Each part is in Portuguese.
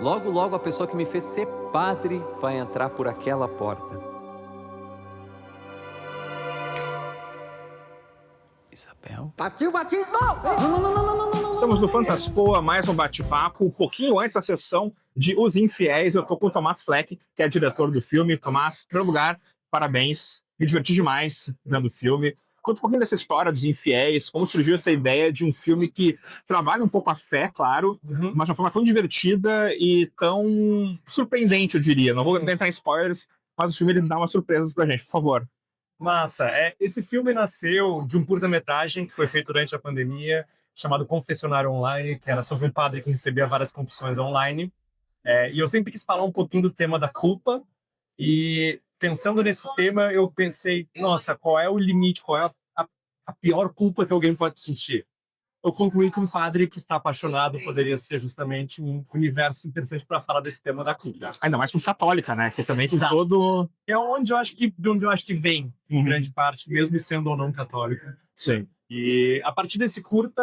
Logo, logo a pessoa que me fez ser padre vai entrar por aquela porta. Isabel? Partiu o batismo! Estamos no Fantaspoa, mais um bate-papo. Um pouquinho antes da sessão de Os Infiéis, eu tô com o Tomás Fleck, que é diretor do filme. Tomás, em primeiro lugar, parabéns. Me diverti demais vendo o filme. Conta um pouquinho dessa história dos Infiéis, como surgiu essa ideia de um filme que trabalha um pouco a fé, claro, mas de uma forma tão divertida e tão surpreendente, eu diria. Não vou entrar em spoilers, mas o filme ele dá umas surpresas pra gente, por favor. Massa. Esse filme nasceu de um curta-metragem que foi feito durante a pandemia, chamado Confessionário Online, que era sobre um padre que recebia várias confissões online. E eu sempre quis falar um pouquinho do tema da culpa. E pensando nesse tema, eu pensei, nossa, qual é o limite, qual é a pior culpa que alguém pode sentir? Eu concluí que um padre que está apaixonado poderia ser justamente um universo interessante para falar desse tema da culpa. Ainda mais como católica, né? Que também tem Exato. todo... É de onde eu acho que vem, em grande parte, mesmo sendo ou não católico. Sim. E a partir desse curta,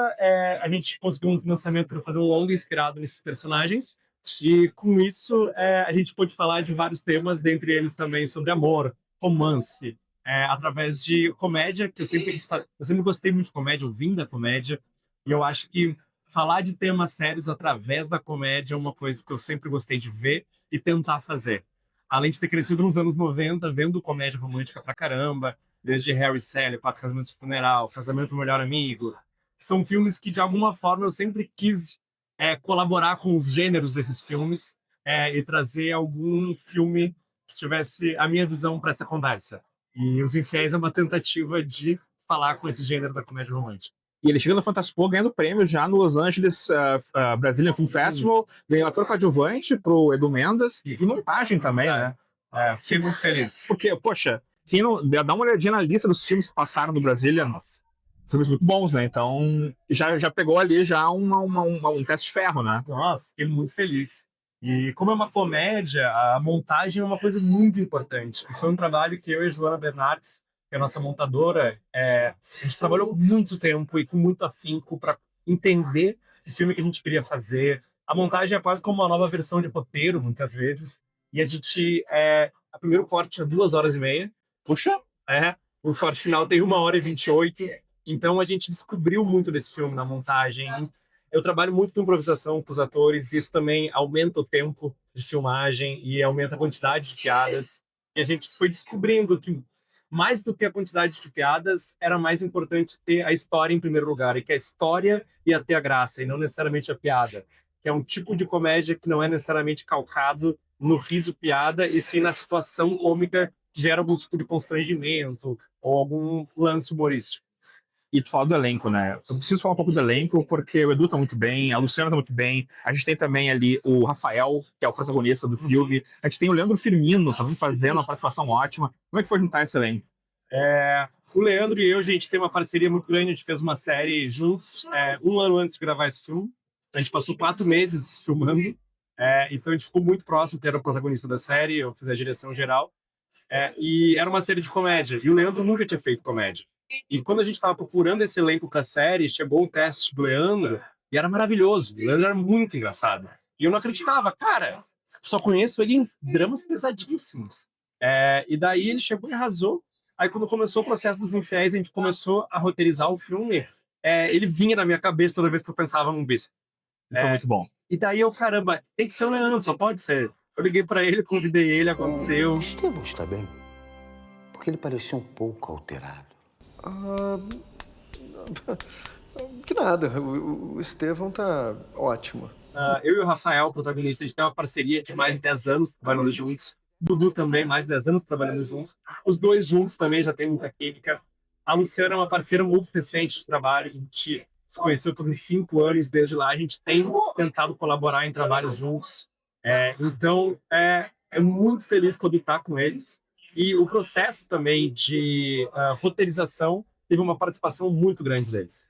a gente conseguiu um financiamento para fazer um longa inspirado nesses personagens. E com isso, a gente pôde falar de vários temas, dentre eles também sobre amor, romance, através de comédia, que eu sempre gostei muito de comédia, eu vim da comédia. E eu acho que falar de temas sérios através da comédia é uma coisa que eu sempre gostei de ver e tentar fazer. Além de ter crescido nos anos 90, vendo comédia romântica pra caramba, desde Harry e Sally, Quatro Casamentos de Funeral, Casamento do Melhor Amigo. São filmes que, de alguma forma, eu sempre quis colaborar com os gêneros desses filmes e trazer algum filme que tivesse a minha visão para essa conversa. E Os Infiéis é uma tentativa de falar com esse gênero da comédia romântica. E ele chega no Fantaspoa ganhando prêmio já no Los Angeles Brazilian Film Festival, ganhou ator coadjuvante pro Edu Mendes e montagem também, né? Fiquei muito feliz. Porque, poxa, dá uma olhadinha na lista dos filmes que passaram no Brasília, filmes muito bons, né? Então, já pegou ali já um teste de ferro, né? Nossa, fiquei muito feliz. E como é uma comédia, a montagem é uma coisa muito importante. Foi um trabalho que eu e a Joana Bernardes, que é a nossa montadora, a gente trabalhou muito tempo e com muito afinco para entender o filme que a gente queria fazer. A montagem é quase como uma nova versão de roteiro, muitas vezes. E a gente, a primeiro corte tinha 2h30. Puxa! O corte final tem 1h28. Então a gente descobriu muito desse filme na montagem. Eu trabalho muito com improvisação com os atores, e isso também aumenta o tempo de filmagem e aumenta a quantidade de piadas. E a gente foi descobrindo que, mais do que a quantidade de piadas, era mais importante ter a história em primeiro lugar, e que a história ia ter a graça, e não necessariamente a piada. Que é um tipo de comédia que não é necessariamente calcado no riso-piada, e sim na situação cômica que gera algum tipo de constrangimento ou algum lance humorístico. E tu fala do elenco, né? Eu preciso falar um pouco do elenco, porque o Edu tá muito bem, a Luciana tá muito bem, a gente tem também ali o Rafael, que é o protagonista do filme, a gente tem o Leandro Firmino, também fazendo uma participação ótima. Como é que foi juntar esse elenco? O Leandro e eu, a gente tem uma parceria muito grande, a gente fez uma série juntos, um ano antes de gravar esse filme. A gente passou 4 meses filmando, então a gente ficou muito próximo, que era o protagonista da série, eu fiz a direção geral. E era uma série de comédia, e o Leandro nunca tinha feito comédia. E quando a gente estava procurando esse elenco para a série, chegou o teste do Leandro, e era maravilhoso. O Leandro era muito engraçado. E eu não acreditava, cara, só conheço ele em dramas pesadíssimos. E daí ele chegou e arrasou. Aí quando começou o processo dos Infiéis, a gente começou a roteirizar o filme. Ele vinha na minha cabeça toda vez que eu pensava num bispo. Foi muito bom. E daí eu, caramba, tem que ser o Leandro, só pode ser. Eu liguei para ele, convidei ele, aconteceu. Estevão está bem? Porque ele parecia um pouco alterado. Que nada, o Estevão tá ótimo. Eu e o Rafael, o protagonista, a gente tem uma parceria de mais de 10 anos trabalhando juntos. Dudu também, mais de 10 anos trabalhando juntos. Os dois juntos também já tem muita química. A Luciana é uma parceira muito recente de trabalho. A gente se conheceu por uns 5 anos. Desde lá a gente tem tentado colaborar em trabalhos juntos. Então, é muito feliz poder estar com eles. E o processo também de roteirização teve uma participação muito grande deles.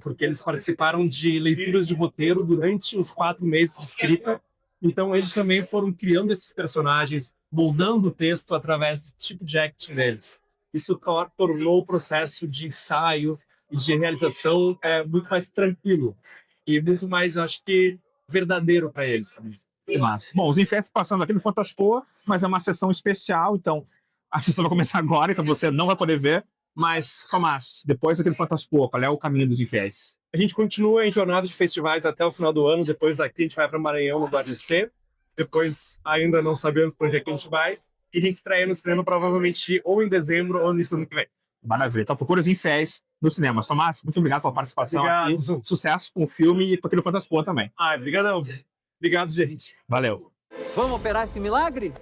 Porque eles participaram de leituras de roteiro durante os 4 meses de escrita. Então, eles também foram criando esses personagens, moldando o texto através do tipo de acting deles. Isso tornou o processo de ensaio e de realização muito mais tranquilo. E muito mais, acho que, verdadeiro para eles também. Que massa. Bom, os Infiéis passando aqui no Fantaspoa, mas é uma sessão especial, então a sessão vai começar agora, então você não vai poder ver. Mas, Tomás, depois daquele Fantaspoa, qual é o caminho dos Infiéis? A gente continua em jornada de festivais até o final do ano. Depois daqui a gente vai para Maranhão, no BADC. Depois ainda não sabemos para onde é que a gente vai. E a gente estreia no cinema provavelmente ou em dezembro ou no início do ano que vem. Maravilha. Então procura os Infiéis nos cinemas. Tomás, muito obrigado pela participação aqui. Sucesso com o filme e com aquele Fantaspoa também. Obrigadão. Obrigado, gente. Valeu. Vamos operar esse milagre?